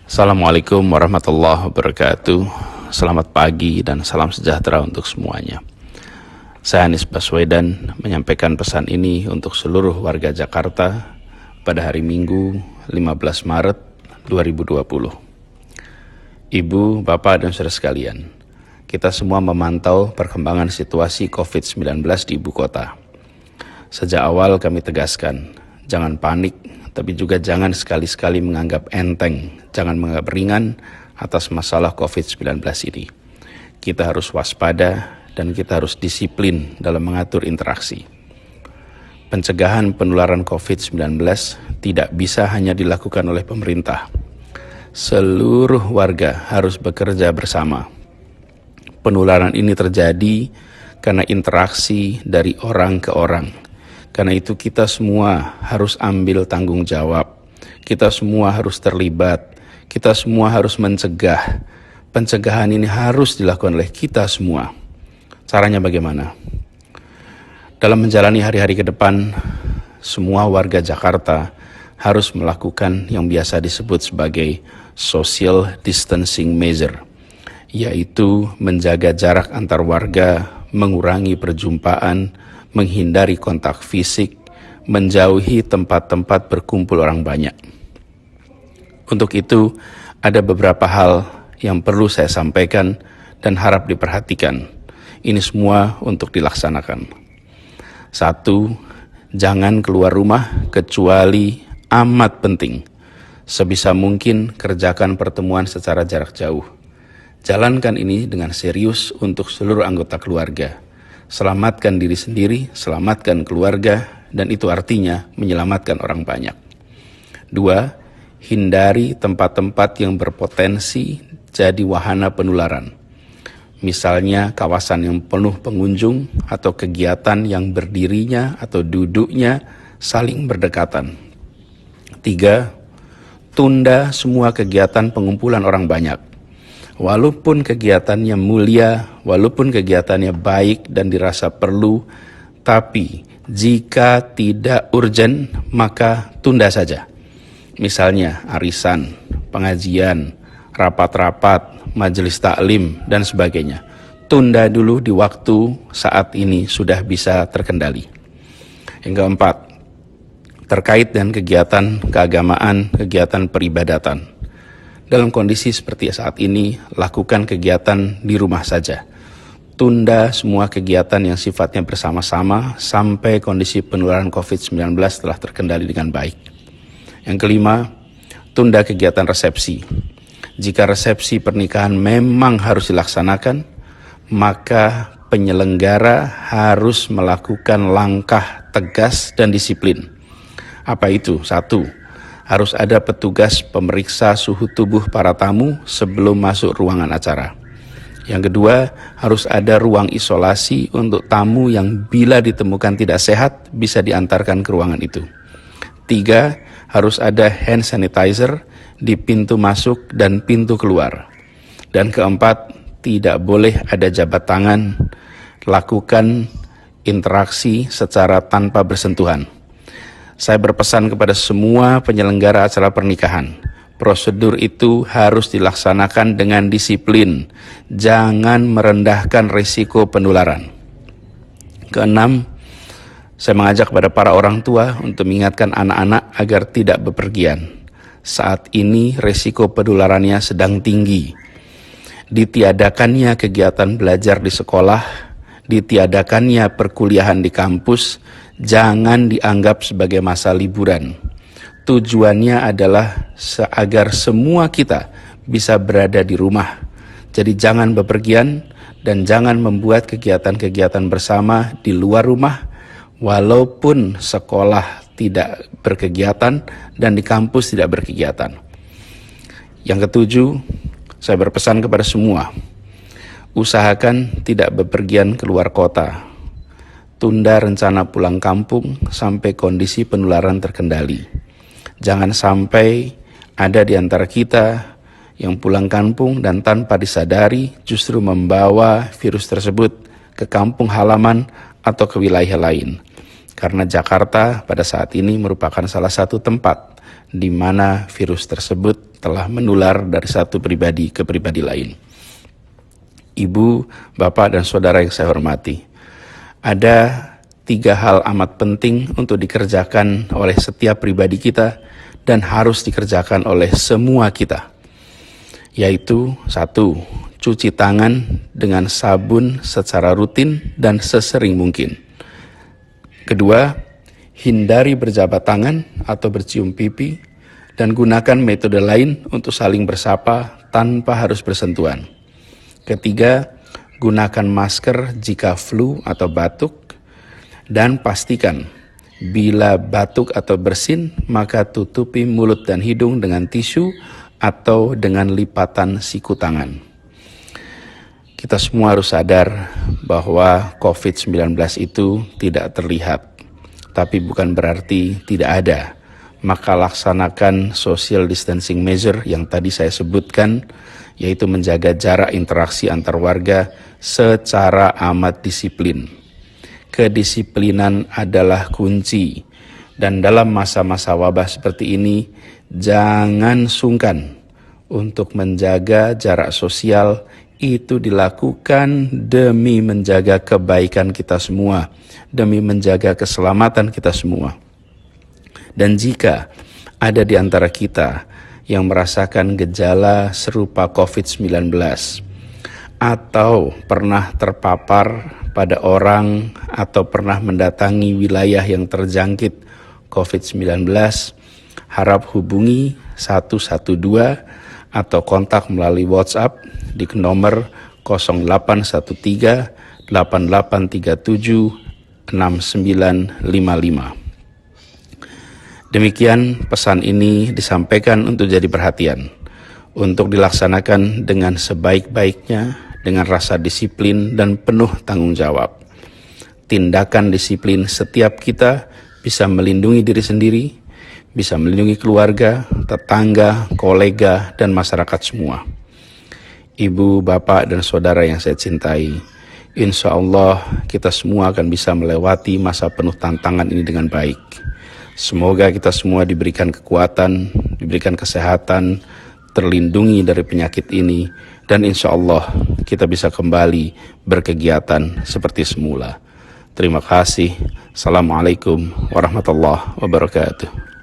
Assalamualaikum warahmatullahi wabarakatuh. Selamat pagi dan salam sejahtera untuk semuanya. Saya Anies Baswedan menyampaikan pesan ini untuk seluruh warga Jakarta pada hari Minggu 15 Maret 2020. Ibu, Bapak, dan saudara sekalian, kita semua memantau perkembangan situasi COVID-19 di ibu kota. Sejak awal kami tegaskan, jangan panik, tapi juga jangan sekali-sekali menganggap enteng, jangan menganggap ringan atas masalah COVID-19 ini. Kita harus waspada dan kita harus disiplin dalam mengatur interaksi. Pencegahan penularan COVID-19 tidak bisa hanya dilakukan oleh pemerintah. Seluruh warga harus bekerja bersama. Penularan ini terjadi karena interaksi dari orang ke orang. Karena itu kita semua harus ambil tanggung jawab. Kita semua harus terlibat. Kita semua harus mencegah. Pencegahan ini harus dilakukan oleh kita semua. Caranya bagaimana? Dalam menjalani hari-hari ke depan, semua warga Jakarta harus melakukan yang biasa disebut sebagai social distancing measure, yaitu menjaga jarak antar warga, mengurangi perjumpaan, menghindari kontak fisik, menjauhi tempat-tempat berkumpul orang banyak. Untuk itu, ada beberapa hal yang perlu saya sampaikan dan harap diperhatikan. Ini semua untuk dilaksanakan. 1. Jangan keluar rumah kecuali amat penting. Sebisa mungkin kerjakan pertemuan secara jarak jauh. Jalankan ini dengan serius untuk seluruh anggota keluarga. Selamatkan diri sendiri, selamatkan keluarga, dan itu artinya menyelamatkan orang banyak. 2. Hindari tempat-tempat yang berpotensi jadi wahana penularan. Misalnya kawasan yang penuh pengunjung atau kegiatan yang berdirinya atau duduknya saling berdekatan. 3. Tunda semua kegiatan pengumpulan orang banyak. Walaupun kegiatannya mulia, walaupun kegiatannya baik dan dirasa perlu, tapi jika tidak urgent, maka tunda saja. Misalnya arisan, pengajian, rapat-rapat, majelis taklim, dan sebagainya. Tunda dulu di waktu saat ini sudah bisa terkendali. Yang keempat, terkait dengan kegiatan keagamaan, kegiatan peribadatan. Dalam kondisi seperti saat ini, lakukan kegiatan di rumah saja. Tunda semua kegiatan yang sifatnya bersama-sama sampai kondisi penularan COVID-19 telah terkendali dengan baik. Yang kelima, tunda kegiatan resepsi. Jika resepsi pernikahan memang harus dilaksanakan, maka penyelenggara harus melakukan langkah tegas dan disiplin. Apa itu? 1. Harus ada petugas pemeriksa suhu tubuh para tamu sebelum masuk ruangan acara. Yang kedua, harus ada ruang isolasi untuk tamu yang bila ditemukan tidak sehat bisa diantarkan ke ruangan itu. 3, harus ada hand sanitizer di pintu masuk dan pintu keluar. Dan keempat, tidak boleh ada jabat tangan, lakukan interaksi secara tanpa bersentuhan. Saya berpesan kepada semua penyelenggara acara pernikahan, prosedur itu harus dilaksanakan dengan disiplin, jangan merendahkan risiko penularan. Keenam, saya mengajak kepada para orang tua untuk mengingatkan anak-anak agar tidak bepergian. Saat ini risiko penularannya sedang tinggi. Ditiadakannya kegiatan belajar di sekolah, ditiadakannya perkuliahan di kampus, jangan dianggap sebagai masa liburan. Tujuannya adalah agar semua kita bisa berada di rumah. Jadi jangan bepergian dan jangan membuat kegiatan-kegiatan bersama di luar rumah, walaupun sekolah tidak berkegiatan dan di kampus tidak berkegiatan. Yang ketujuh, saya berpesan kepada semua, usahakan tidak bepergian keluar kota. Tunda rencana pulang kampung sampai kondisi penularan terkendali. Jangan sampai ada di antara kita yang pulang kampung dan tanpa disadari justru membawa virus tersebut ke kampung halaman atau ke wilayah lain. Karena Jakarta pada saat ini merupakan salah satu tempat di mana virus tersebut telah menular dari satu pribadi ke pribadi lain. Ibu, Bapak, dan Saudara yang saya hormati, ada 3 hal amat penting untuk dikerjakan oleh setiap pribadi kita dan harus dikerjakan oleh semua kita, yaitu 1. Cuci tangan dengan sabun secara rutin dan sesering mungkin. 2. Hindari berjabat tangan atau bercium pipi dan gunakan metode lain untuk saling bersapa tanpa harus bersentuhan. 3. Gunakan masker jika flu atau batuk. Dan pastikan bila batuk atau bersin, maka tutupi mulut dan hidung dengan tisu atau dengan lipatan siku tangan. Kita semua harus sadar bahwa COVID-19 itu tidak terlihat, tapi bukan berarti tidak ada. Maka laksanakan social distancing measure yang tadi saya sebutkan, yaitu menjaga jarak interaksi antar warga secara amat disiplin. Kedisiplinan adalah kunci, dan dalam masa-masa wabah seperti ini, jangan sungkan untuk menjaga jarak sosial. Itu dilakukan demi menjaga kebaikan kita semua, demi menjaga keselamatan kita semua. Dan jika ada di antara kita yang merasakan gejala serupa COVID-19 atau pernah terpapar pada orang atau pernah mendatangi wilayah yang terjangkit COVID-19, harap hubungi 112 atau kontak melalui WhatsApp di nomor 0813 8837 6955. Demikian pesan ini disampaikan untuk jadi perhatian, untuk dilaksanakan dengan sebaik-baiknya, dengan rasa disiplin dan penuh tanggung jawab. Tindakan disiplin setiap kita bisa melindungi diri sendiri, bisa melindungi keluarga, tetangga, kolega, dan masyarakat semua. Ibu, Bapak, dan Saudara yang saya cintai, insya Allah kita semua akan bisa melewati masa penuh tantangan ini dengan baik. Semoga kita semua diberikan kekuatan, diberikan kesehatan, terlindungi dari penyakit ini, dan insya Allah kita bisa kembali berkegiatan seperti semula. Terima kasih. Assalamualaikum warahmatullahi wabarakatuh.